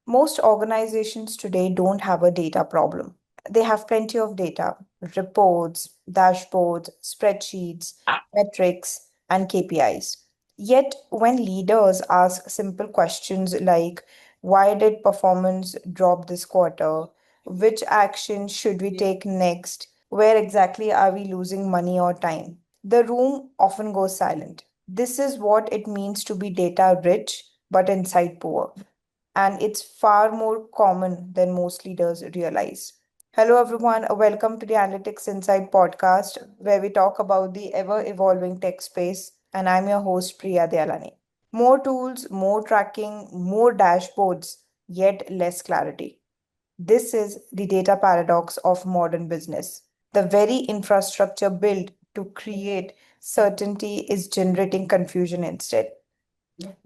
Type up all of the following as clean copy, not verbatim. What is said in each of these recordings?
Most organizations today don't have a data problem. They have plenty of data, reports, dashboards, spreadsheets, metrics, and KPIs. Yet, when leaders ask simple questions like, why did performance drop this quarter? Which action should we take next? Where exactly are we losing money or time? The room often goes silent. This is what it means to be data rich but insight poor, and it's far more common than most leaders realize. Hello, everyone. Welcome to the Analytics Insight podcast, where we talk about the ever evolving tech space. And I'm your host, Priya Diyalani. More tools, more tracking, more dashboards, yet less clarity. This is the data paradox of modern business. The very infrastructure built to create certainty is generating confusion instead.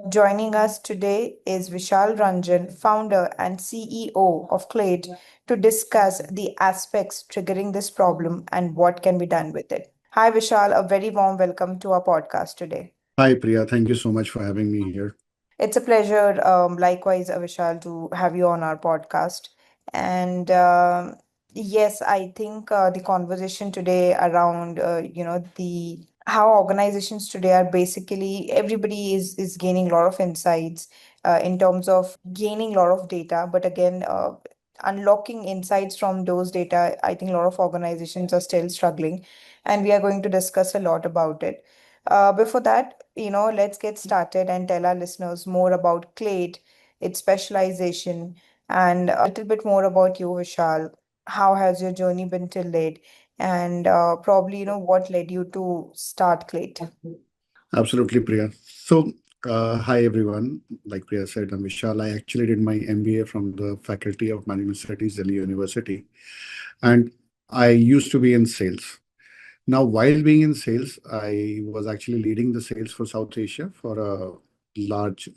Joining us today is Vishal Ranjan, founder and CEO of Claight, to discuss the aspects triggering this problem and what can be done with it. Hi, Vishal. A very warm welcome to our podcast today. Hi, Priya. Thank you so much for having me here. It's a pleasure, likewise, Vishal, to have you on our podcast. And yes, I think the conversation today around, the how organizations today are basically everybody is gaining a lot of insights in terms of gaining a lot of data, but again, unlocking insights from those data, I think a lot of organizations are still struggling, and we are going to discuss a lot about it. Before that, let's get started and tell our listeners more about Clade, its specialization, and a little bit more about you, Vishal. How has your journey been till date? And probably, what led you to start Clade? Absolutely, Priya. Hi everyone. Like Priya said, I'm Vishal. I actually did my MBA from the Faculty of Management Studies, Delhi University, and I used to be in sales. Now, while being in sales, I was actually leading the sales for South Asia for a large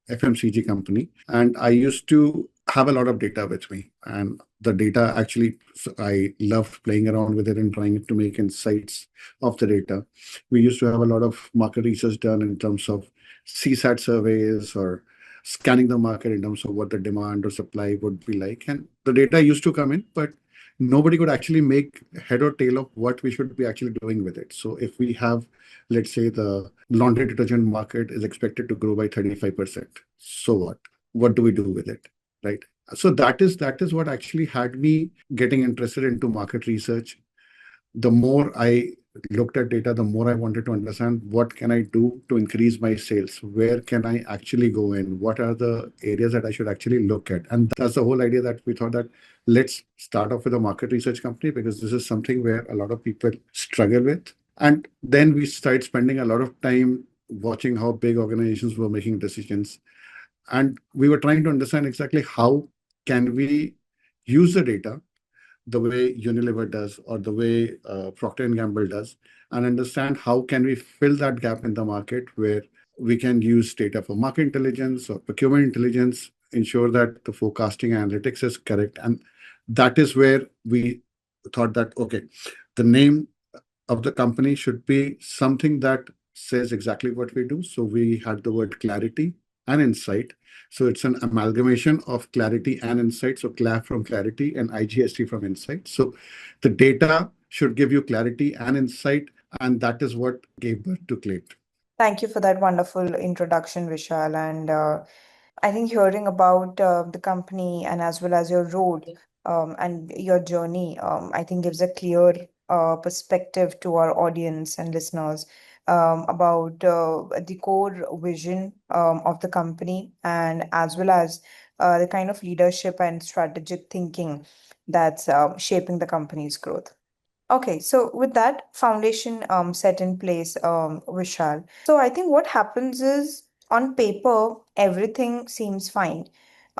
FMCG company. And I used to have a lot of data with me. And the data actually, I loved playing around with it and trying to make insights of the data. We used to have a lot of market research done in terms of CSAT surveys or scanning the market in terms of what the demand or supply would be like. And the data used to come in, but nobody could actually make head or tail of what we should be actually doing with it. So if we have, let's say, the laundry detergent market is expected to grow by 35%. So what? What do we do with it? Right. So that is what actually had me getting interested into market research. The more I looked at data, the more I wanted to understand what can I do to increase my sales? Where can I actually go in? What are the areas that I should actually look at? And that's the whole idea that we thought that let's start off with a market research company because this is something where a lot of people struggle with. And then we started spending a lot of time watching how big organizations were making decisions. And we were trying to understand exactly how can we use the data the way Unilever does or the way Procter and Gamble does, and understand how can we fill that gap in the market where we can use data for market intelligence or procurement intelligence, ensure that the forecasting analytics is correct. And that is where we thought that, okay, the name of the company should be something that says exactly what we do. So we had the word clarity and insight. So it's an amalgamation of clarity and insight. So CLAP from clarity and IGST from insight. So the data should give you clarity and insight. And that is what gave birth to Clay. Thank you for that wonderful introduction, Vishal. And I think hearing about the company and as well as your role and your journey, I think gives a clear perspective to our audience and listeners about the core vision of the company and as well as the kind of leadership and strategic thinking that's shaping the company's growth. Okay, so with that foundation set in place, Vishal. So I think what happens is on paper, everything seems fine.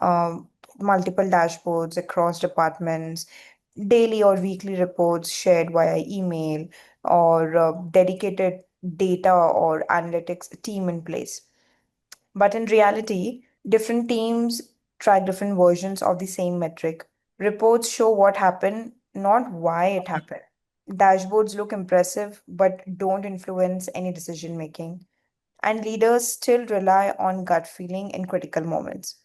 Um, Multiple dashboards across departments, daily or weekly reports shared via email, or dedicated data or analytics team in place. But in reality, different teams track different versions of the same metric. Reports show what happened, not why it happened. Dashboards look impressive, but don't influence any decision making. And leaders still rely on gut feeling in critical moments.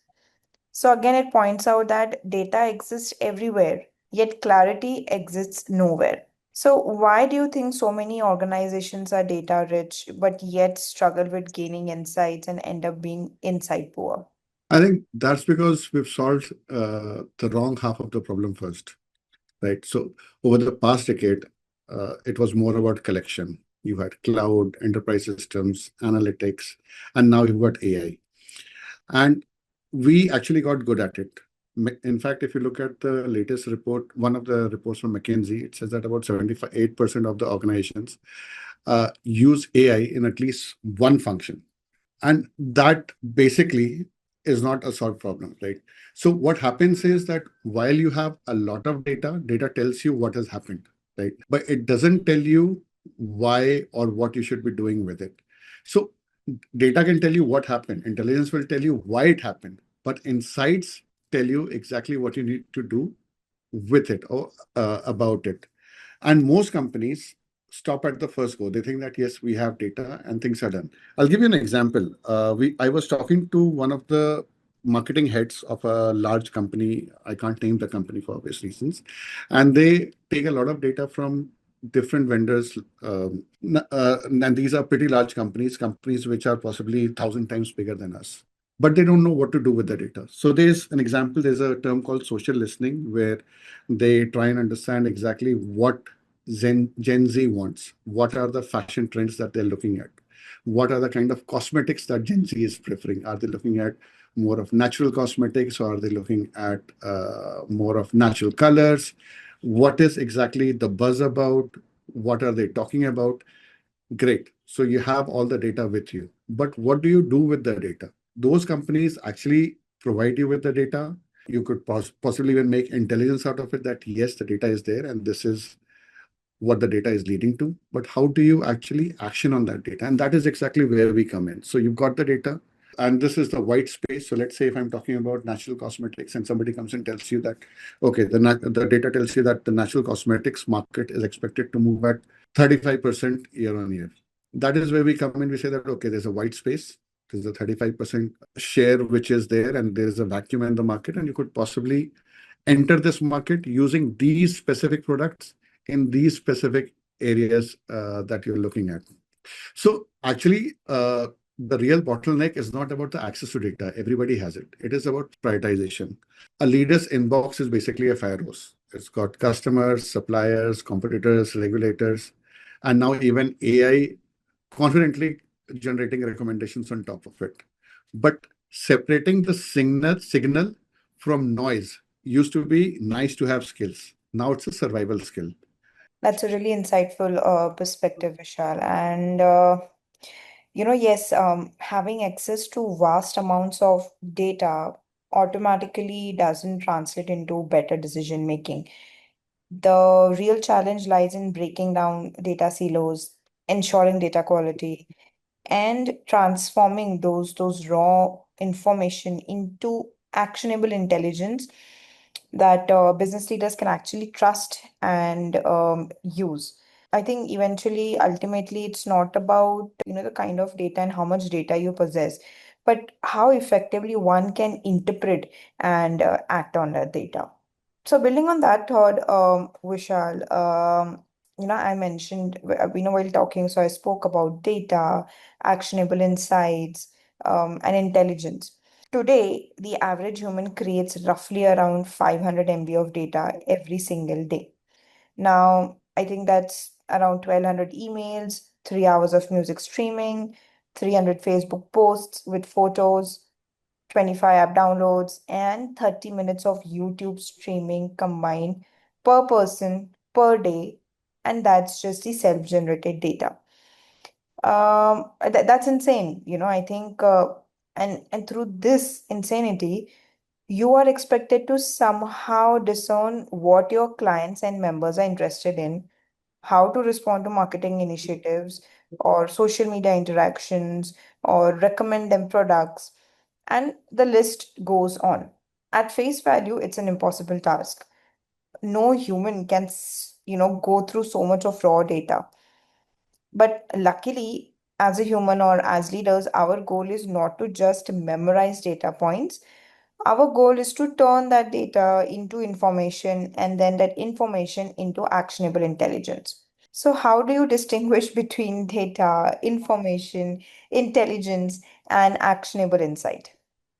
So again, it points out that data exists everywhere, yet clarity exists nowhere. So why do you think so many organizations are data rich, but yet struggle with gaining insights and end up being insight poor? I think that's because we've solved the wrong half of the problem first, right? So over the past decade, it was more about collection. You had cloud, enterprise systems, analytics, and now you've got AI. And we actually got good at it. In fact, if you look at the latest report, one of the reports from McKinsey, it says that about 78% of the organizations use AI in at least one function. And that basically is not a solved problem, right? So what happens is that while you have a lot of data, data tells you what has happened, right? But it doesn't tell you why or what you should be doing with it. So data can tell you what happened, intelligence will tell you why it happened, but insights tell you exactly what you need to do with it or about it. And most companies stop at the first go. They think that, yes, we have data and things are done. I'll give you an example. I was talking to one of the marketing heads of a large company. I can't name the company for obvious reasons. And they take a lot of data from different vendors. And these are pretty large companies, companies which are possibly 1,000 times bigger than us, but they don't know what to do with the data. So there's an example, there's a term called social listening where they try and understand exactly what Gen Z wants. What are the fashion trends that they're looking at? What are the kind of cosmetics that Gen Z is preferring? Are they looking at more of natural cosmetics or are they looking at more of natural colors? What is exactly the buzz about? What are they talking about? Great. So you have all the data with you. But what do you do with the data? Those companies actually provide you with the data. You could possibly even make intelligence out of it that yes, the data is there and this is what the data is leading to. But how do you actually action on that data? And that is exactly where we come in. So you've got the data, and this is the white space. So let's say if I'm talking about natural cosmetics and somebody comes and tells you that, okay, the data tells you that the natural cosmetics market is expected to move at 35% year on year. That is where we come in. We say that, okay, there's a white space. There's a 35% share which is there, and there's a vacuum in the market, and you could possibly enter this market using these specific products in these specific areas that you're looking at. So actually, the real bottleneck is not about the access to data. Everybody has it. It is about prioritization. A leader's inbox is basically a fire hose. It's got customers, suppliers, competitors, regulators, and now even AI confidently generating recommendations on top of it. But separating the signal from noise used to be nice to have skills. Now it's a survival skill. That's a really insightful perspective, Vishal. And yes, having access to vast amounts of data automatically doesn't translate into better decision making. The real challenge lies in breaking down data silos, ensuring data quality, and transforming those raw information into actionable intelligence that business leaders can actually trust and use. I think eventually, ultimately, it's not about, the kind of data and how much data you possess, but how effectively one can interpret and act on that data. So building on that thought, Vishal, I mentioned, while talking, so I spoke about data, actionable insights, and intelligence. Today, the average human creates roughly around 500 MB of data every single day. Now, I think that's around 1,200 emails, 3 hours of music streaming, 300 Facebook posts with photos, 25 app downloads, and 30 minutes of YouTube streaming combined per person per day. And that's just the self-generated data. That's insane. I think, and through this insanity, you are expected to somehow discern what your clients and members are interested in, how to respond to marketing initiatives or social media interactions or recommend them products, and the list goes on. At face value, it's an impossible task. No human can, go through so much of raw data. But luckily, as a human or as leaders, our goal is not to just memorize data points, Our goal is to turn that data into information and then that information into actionable intelligence. So, how do you distinguish between data, information, intelligence, and actionable insight?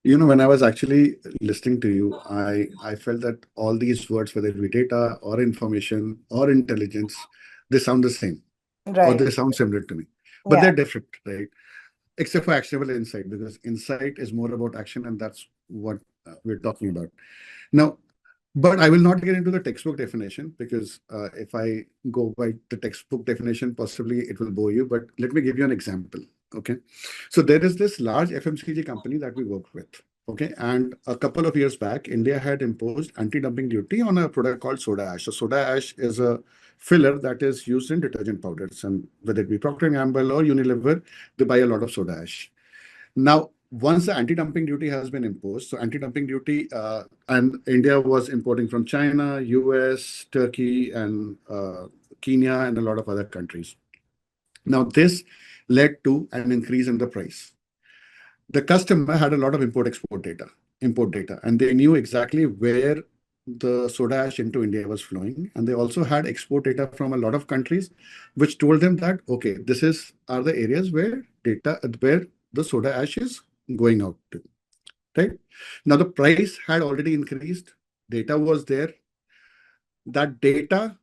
When I was actually listening to you, I felt that all these words, whether it be data or information or intelligence, they sound the same or they Right. sound similar to me, but Yeah. they're different, right? Except for actionable insight, because insight is more about action, and that's what we're talking about now. But I will not get into the textbook definition because if I go by the textbook definition, possibly it will bore you. But let me give you an example. Okay. So there is this large FMCG company that we work with. Okay. And a couple of years back, India had imposed anti-dumping duty on a product called soda ash. So soda ash is a filler that is used in detergent powders. And whether it be Procter & Gamble or Unilever, they buy a lot of soda ash. Now, once the anti-dumping duty has been imposed, so anti-dumping duty, and India was importing from China, US, Turkey, and Kenya, and a lot of other countries. Now, this led to an increase in the price. The customer had a lot of import data, and they knew exactly where the soda ash into India was flowing, and they also had export data from a lot of countries, which told them that okay, this is are the areas where the soda ash is going out to, right? Now the price had already increased, data was there. That data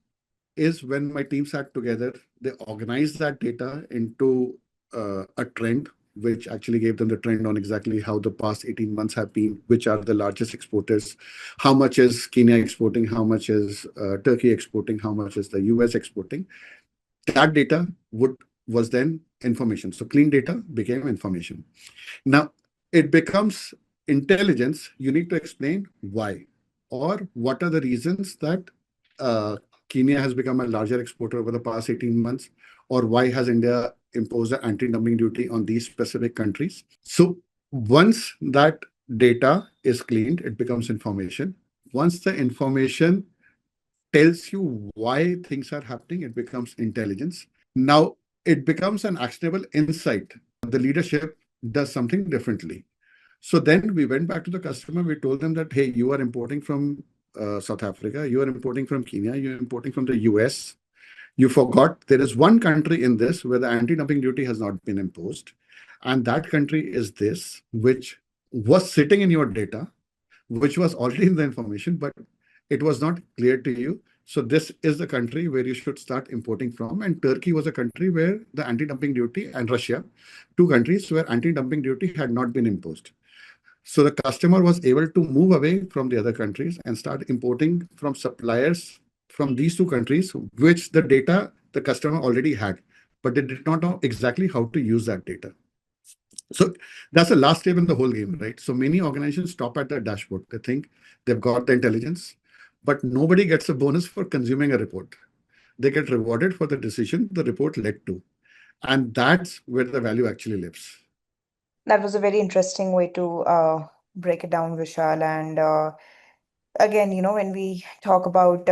is when my team sat together, they organized that data into a trend, which actually gave them the trend on exactly how the past 18 months have been, which are the largest exporters, how much is Kenya exporting, how much is Turkey exporting, how much is the US exporting. That data was then information. So clean data became information. Now it becomes intelligence. You need to explain why or what are the reasons that uh, Kenya has become a larger exporter over the past 18 months, or why has India imposed an anti-dumping duty on these specific countries. So once that data is cleaned, it becomes information. Once the information tells you why things are happening, it becomes intelligence. Now it becomes an actionable insight. The leadership does something differently. So then we went back to the customer. We told them that, hey, you are importing from South Africa, you are importing from Kenya, you're importing from the US. You forgot there is one country in this where the anti dumping duty has not been imposed. And that country is this, which was sitting in your data, which was already in the information, but it was not clear to you. So this is the country where you should start importing from. And Turkey was a country where the anti-dumping duty, and Russia, two countries where anti-dumping duty had not been imposed. So the customer was able to move away from the other countries and start importing from suppliers from these two countries, which the data the customer already had, but they did not know exactly how to use that data. So that's the last step in the whole game, right? So many organizations stop at the dashboard. They think they've got the intelligence, but nobody gets a bonus for consuming a report. They get rewarded for the decision the report led to. And that's where the value actually lives. That was a very interesting way to break it down, Vishal. And again, when we talk about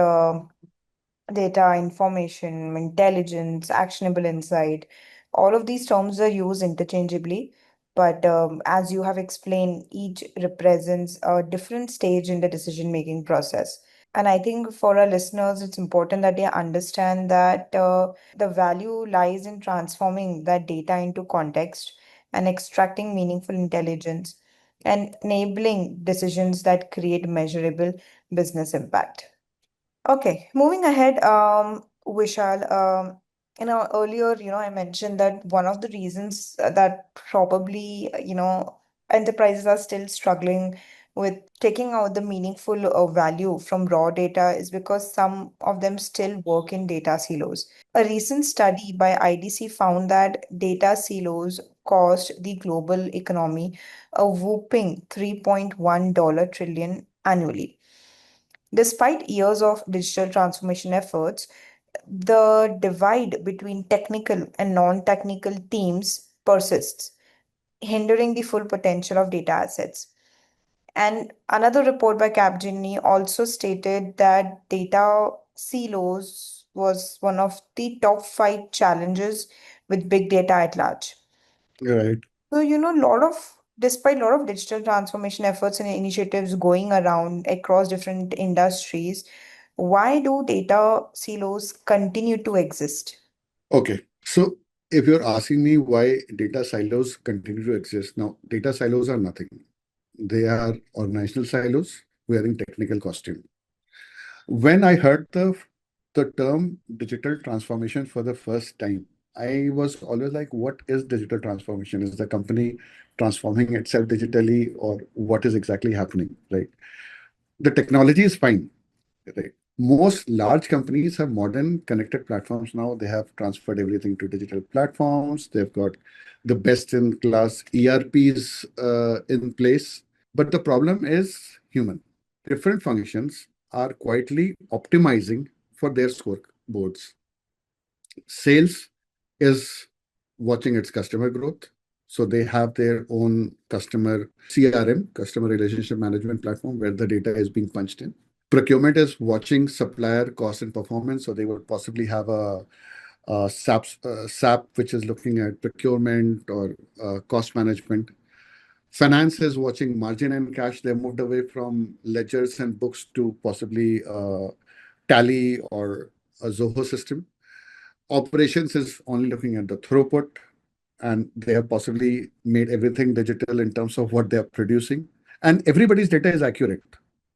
data, information, intelligence, actionable insight, all of these terms are used interchangeably. But as you have explained, each represents a different stage in the decision-making process. And I think for our listeners, it's important that they understand that the value lies in transforming that data into context and extracting meaningful intelligence and enabling decisions that create measurable business impact. Okay, moving ahead, Vishal, earlier, I mentioned that one of the reasons that probably, enterprises are still struggling with taking out the meaningful value from raw data is because some of them still work in data silos. A recent study by IDC found that data silos cost the global economy a whopping $3.1 trillion annually. Despite years of digital transformation efforts, the divide between technical and non-technical teams persists, hindering the full potential of data assets. And another report by Capgemini also stated that data silos was one of the top five challenges with big data at large. Right. So, a lot of Despite a lot of digital transformation efforts and initiatives going around across different industries, why do data silos continue to exist? Okay, so if you're asking me why data silos continue to exist, now data silos are nothing. They are organizational silos wearing technical costume. When I heard the term digital transformation for the first time, I was always like, what is digital transformation? Is the company transforming itself digitally, or what is exactly happening? Right. The technology is fine. Right. Most large companies have modern connected platforms now. They have transferred everything to digital platforms. They've got the best in class ERPs in place. But the problem is human. Different functions are quietly optimizing for their scoreboards. Sales is watching its customer growth. So they have their own customer CRM, customer relationship management platform, where the data is being punched in. Procurement is watching supplier cost and performance. So they would possibly have a SAP, which is looking at procurement or cost management. Finance is watching margin and cash. They moved away from ledgers and books to possibly Tally or a Zoho system. Operations is only looking at the throughput, and they have possibly made everything digital in terms of what they are producing. And everybody's data is accurate,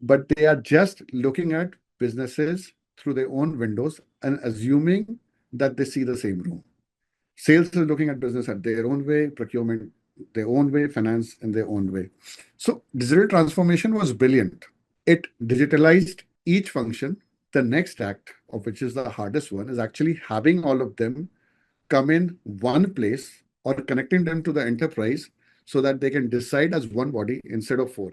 but they are just looking at businesses through their own windows and assuming that they see the same room. Sales is looking at business at their own way, procurement their own way, finance in their own way. So digital transformation was brilliant. It digitalized each function. The next act, of which is the hardest one, is actually having all of them come in one place or connecting them to the enterprise so that they can decide as one body instead of four.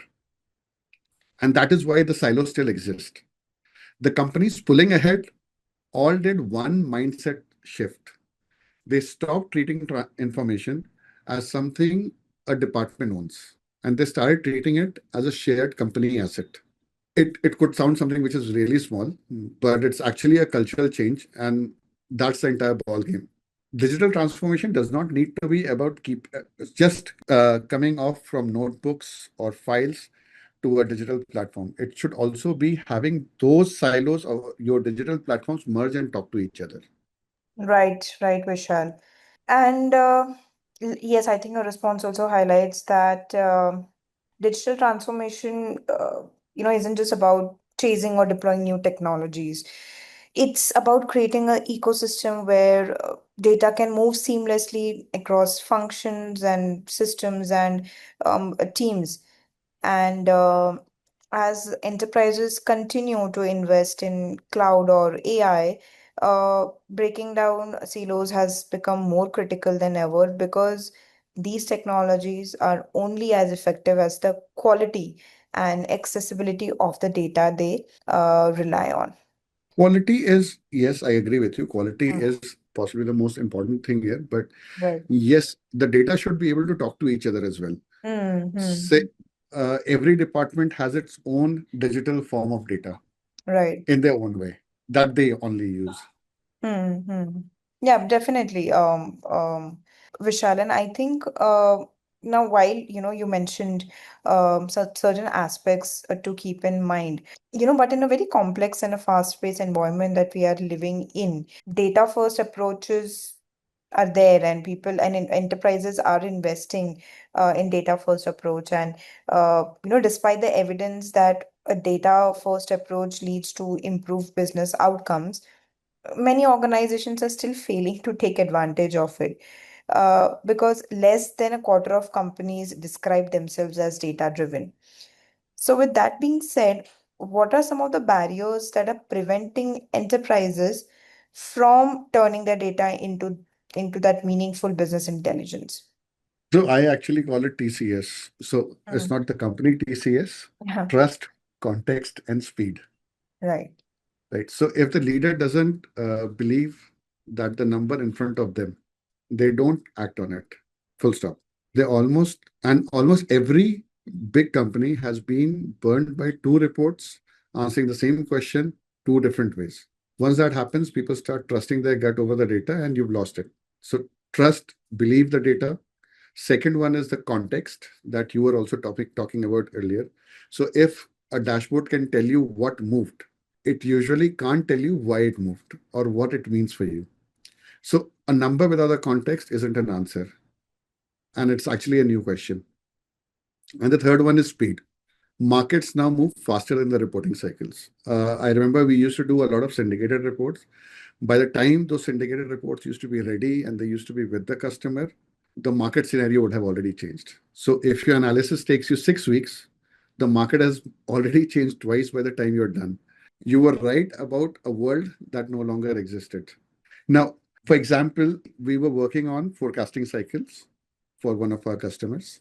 And that is why the silos still exist. The companies pulling ahead all did one mindset shift. They stopped treating information as something a department owns, and they started treating it as a shared company asset. It could sound something which is really small, but it's actually a cultural change, and that's the entire ball game. Digital transformation does not need to be about keep just coming off from notebooks or files to a digital platform. It should also be having those silos of your digital platforms merge and talk to each other. Right, right, Vishal. And yes, I think your response also highlights that digital transformation, isn't just about chasing or deploying new technologies. It's about creating an ecosystem where data can move seamlessly across functions and systems and teams. And as enterprises continue to invest in cloud or AI, breaking down silos has become more critical than ever because these technologies are only as effective as the quality and accessibility of the data they rely on. Quality is, yes, I agree with you. Quality Mm. is possibly the most important thing here. But Right. yes, the data should be able to talk to each other as well. Say, Mm-hmm. every department has its own digital form of data Right. in their own way that they only use. Mm-hmm. Yeah, definitely. Vishal, and I think now while you mentioned certain aspects to keep in mind, but in a very complex and a fast-paced environment that we are living in, data-first approaches are there, and people and enterprises are investing in data-first approach, and despite the evidence that a data-first approach leads to improved business outcomes, many organizations are still failing to take advantage of it because less than a quarter of companies describe themselves as data driven. So, with that being said, what are some of the barriers that are preventing enterprises from turning their data into that meaningful business intelligence? So I actually call it TCS. So it's Mm. not the company TCS, Yeah, trust, context, and speed. right. Right. So if the leader doesn't believe that the number in front of them, they don't act on it. Full stop. They almost every big company has been burned by two reports answering the same question two different ways. Once that happens, people start trusting their gut over the data and you've lost it. So trust, believe the data, Second one is the context that you were also talking about earlier. So if a dashboard can tell you what moved, it usually can't tell you why it moved or what it means for you. So a number without a context isn't an answer, and it's actually a new question. And the third one is speed. Markets now move faster than the reporting cycles. I remember we used to do a lot of syndicated reports. By the time those syndicated reports used to be ready and they used to be with the customer, the market scenario would have already changed. So if your analysis takes you 6 weeks, the market has already changed twice by the time you're done. You were right about a world that no longer existed. Now, for example, we were working on forecasting cycles for one of our customers,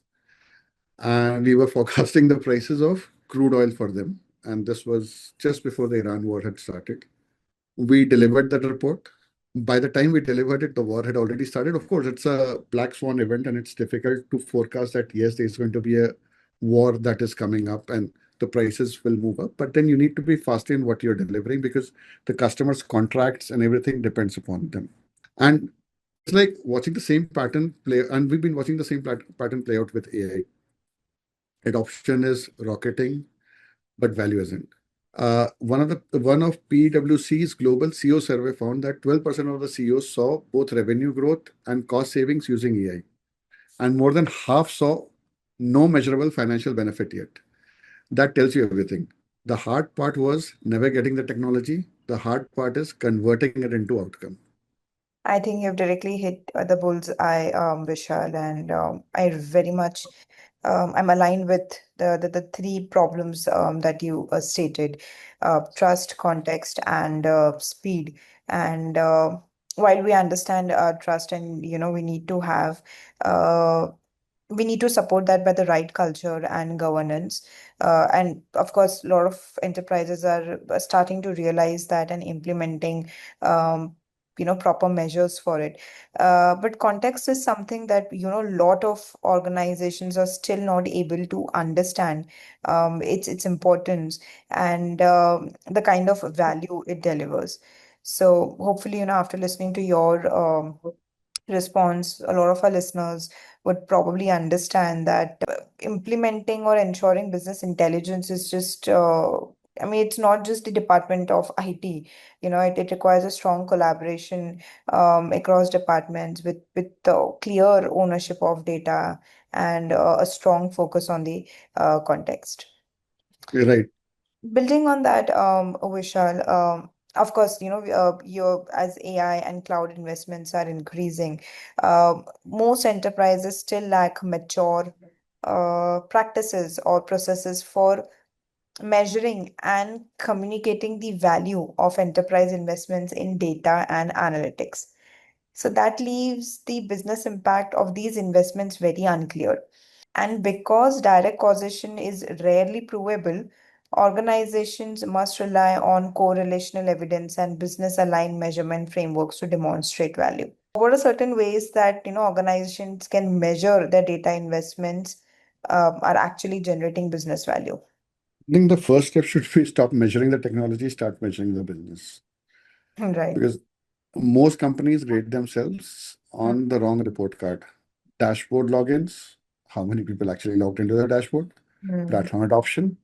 and we were forecasting the prices of crude oil for them. And this was just before the Iran war had started. We delivered that report. By the time we delivered it, the war had already started. Of course, it's a black swan event, and it's difficult to forecast that, yes, there's going to be a war that is coming up and the prices will move up. But then you need to be fast in what you're delivering because the customer's contracts and everything depends upon them. And it's like watching the same pattern play, and we've been watching the same pattern play out with AI. Adoption is rocketing, but value isn't. One of PwC's global CEO survey found that 12% of the CEOs saw both revenue growth and cost savings using AI, and more than half saw no measurable financial benefit yet. That tells you everything. The hard part was never getting the technology. The hard part is converting it into outcome. I think you've directly hit the bullseye, Vishal, and I very much I'm aligned with the three problems that you stated: trust, context, and speed. And while we understand trust, and we need to have we need to support that by the right culture and governance. And of course, a lot of enterprises are starting to realize that and implementing, proper measures for it. But context is something that, a lot of organizations are still not able to understand, its importance and the kind of value it delivers. So hopefully, after listening to your response, a lot of our listeners would probably understand that implementing or ensuring business intelligence is just, I mean, it's not just the department of IT. It requires a strong collaboration across departments with clear ownership of data and a strong focus on the context. Right. Building on that, Vishal, of course, your as AI and cloud investments are increasing, most enterprises still lack mature practices or processes for measuring and communicating the value of enterprise investments in data and analytics. So that leaves the business impact of these investments very unclear. And because direct causation is rarely provable, organizations must rely on correlational evidence and business aligned measurement frameworks to demonstrate value. What are certain ways that organizations can measure their data investments are actually generating business value? I think the first step should be stop measuring the technology, start measuring the business. Right. Because most companies grade themselves on the wrong report card. Dashboard logins, how many people actually logged into the dashboard, Mm. platform adoption,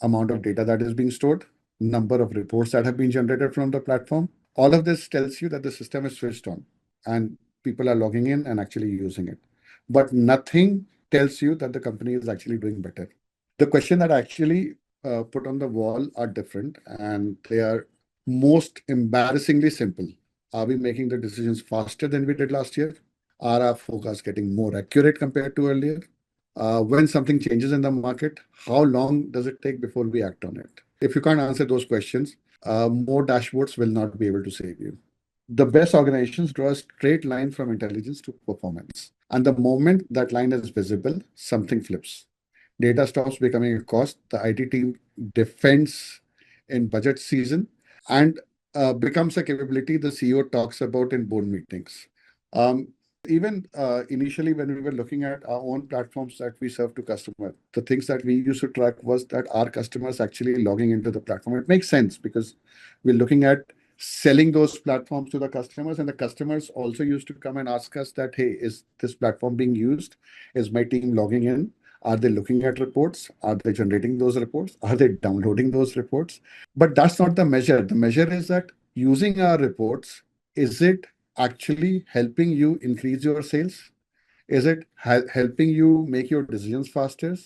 amount of data that is being stored, number of reports that have been generated from the platform. All of this tells you that the system is switched on and people are logging in and actually using it. But nothing tells you that the company is actually doing better. The question that I actually put on the wall are different, and they are most embarrassingly simple. Are we making the decisions faster than we did last year? Are our forecasts getting more accurate compared to earlier? When something changes in the market, how long does it take before we act on it? If you can't answer those questions, more dashboards will not be able to save you. The best organizations draw a straight line from intelligence to performance. And the moment that line is visible, something flips. Data stops becoming a cost. The IT team defends in budget season and becomes a capability the CEO talks about in board meetings. Um, Even initially, when we were looking at our own platforms that we serve to customers, the things that we used to track was that our customers actually logging into the platform. It makes sense because we're looking at selling those platforms to the customers, and the customers also used to come and ask us that, hey, is this platform being used? Is my team logging in? Are they looking at reports? Are they generating those reports? Are they downloading those reports? But that's not the measure. The measure is that using our reports, is it actually helping you increase your sales? Is it helping you make your decisions faster?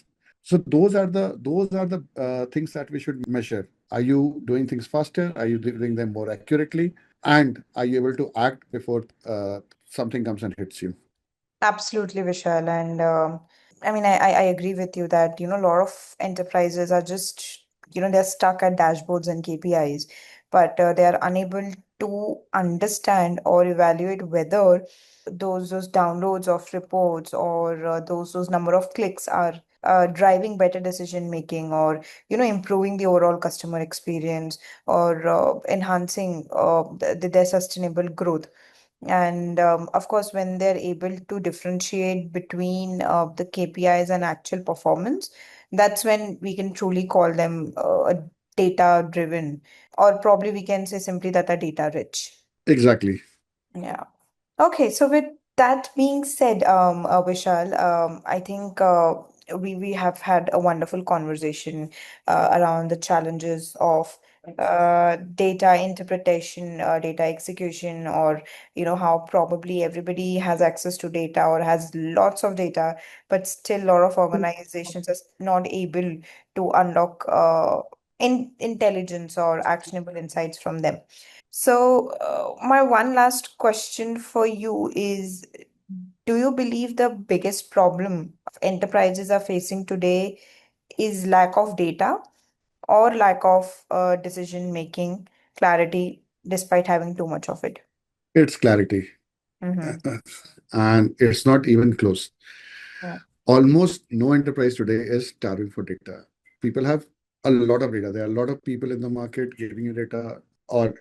So those are the things that we should measure. Are you doing things faster? Are you doing them more accurately? And are you able to act before something comes and hits you? Absolutely, Vishal. And I mean, I agree with you that, a lot of enterprises are just, they're stuck at dashboards and KPIs, but they are unable to understand or evaluate whether those downloads of reports or those number of clicks are driving better decision making, or improving the overall customer experience, or enhancing their sustainable growth. And of course, when they're able to differentiate between the KPIs and actual performance, that's when we can truly call them data driven, or probably we can say simply that are data rich. Exactly. Yeah. Okay, so with that being said, Vishal, I think we have had a wonderful conversation around the challenges of data interpretation, data execution, or how probably everybody has access to data or has lots of data, but still a lot of organizations are not able to unlock intelligence or actionable insights from them. So, my one last question for you is, do you believe the biggest problem of enterprises are facing today is lack of data or lack of decision making clarity despite having too much of it? It's clarity. Mm-hmm. And it's not even close. Yeah. Almost no enterprise today is starving for data. People have a lot of data. There are a lot of people in the market giving you data, or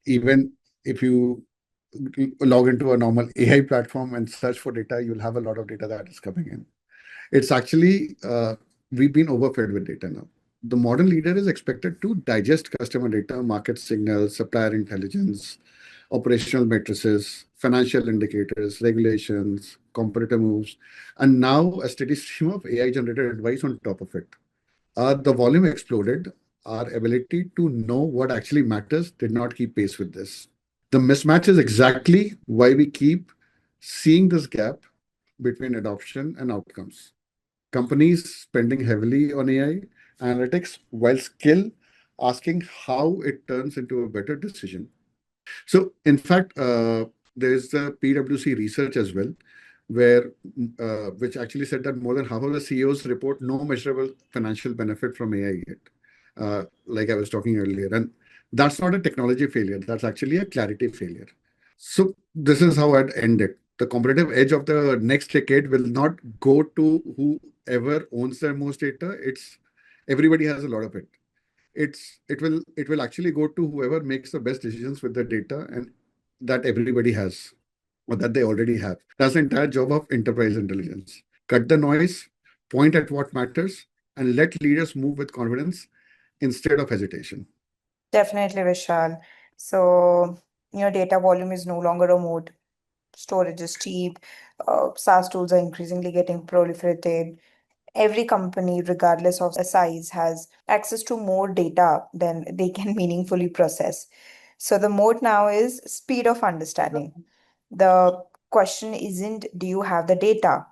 even if you log into a normal AI platform and search for data, you'll have a lot of data that is coming in. It's actually, we've been overfed with data now. The modern leader is expected to digest customer data, market signals, supplier intelligence, operational matrices, financial indicators, regulations, competitor moves, and now a steady stream of AI generated advice on top of it. The volume exploded. Our ability to know what actually matters did not keep pace with this. The mismatch is exactly why we keep seeing this gap between adoption and outcomes. Companies spending heavily on AI analytics while still asking how it turns into a better decision. So, in fact, there's the PwC research as well, where which actually said that more than half of the CEOs report no measurable financial benefit from AI yet, like I was talking earlier. And that's not a technology failure, that's actually a clarity failure. So, this is how I'd end it. The competitive edge of the next decade will not go to whoever owns the most data. It's everybody has a lot of it. It will actually go to whoever makes the best decisions with the data and that everybody has, or that they already have. That's the entire job of enterprise intelligence. Cut the noise, point at what matters, and let leaders move with confidence instead of hesitation. Definitely, Vishal. So, data volume is no longer a mode. Storage is cheap. SaaS tools are increasingly getting proliferated. Every company, regardless of size, has access to more data than they can meaningfully process. So the mode now is speed of understanding. The question isn't, do you have the data?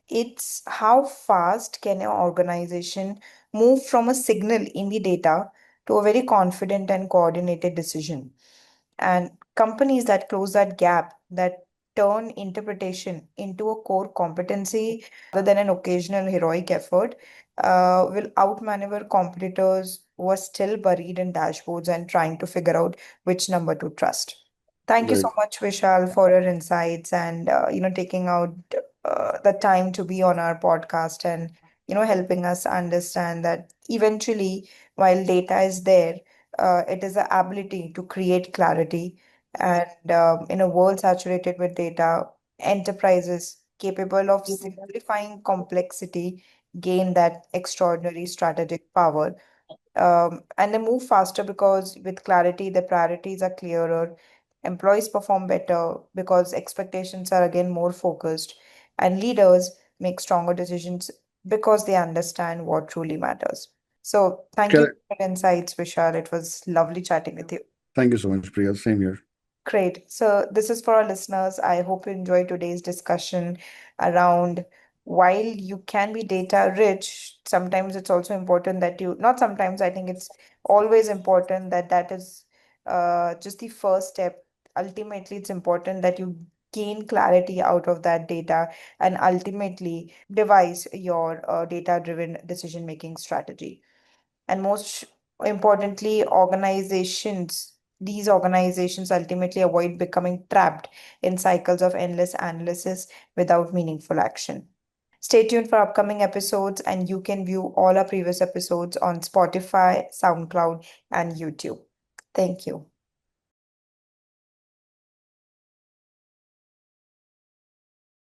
It's how fast can your organization move from a signal in the data to a very confident and coordinated decision. And companies that close that gap, that turn interpretation into a core competency rather than an occasional heroic effort, will outmaneuver competitors who are still buried in dashboards and trying to figure out which number to trust. Thank you so Right. much, Vishal, for your insights and taking out the time to be on our podcast and helping us understand that eventually, while data is there, it is the ability to create clarity. And in a world saturated with data, enterprises capable of simplifying complexity gain that extraordinary strategic power. And they move faster because with clarity, the priorities are clearer. Employees perform better because expectations are again more focused, and leaders make stronger decisions because they understand what truly matters. So, thank you Correct. for your insights, Vishal. It was lovely chatting with you. Thank you so much, Priya. Same here. Great. So, this is for our listeners. I hope you enjoyed today's discussion around while you can be data rich, sometimes it's also important that you, not sometimes, I think it's always important that that is just the first step. Ultimately, it's important that you gain clarity out of that data and ultimately devise your data-driven decision-making strategy. And most importantly, these organizations ultimately avoid becoming trapped in cycles of endless analysis without meaningful action. Stay tuned for upcoming episodes, and you can view all our previous episodes on Spotify, SoundCloud, and YouTube. Thank you.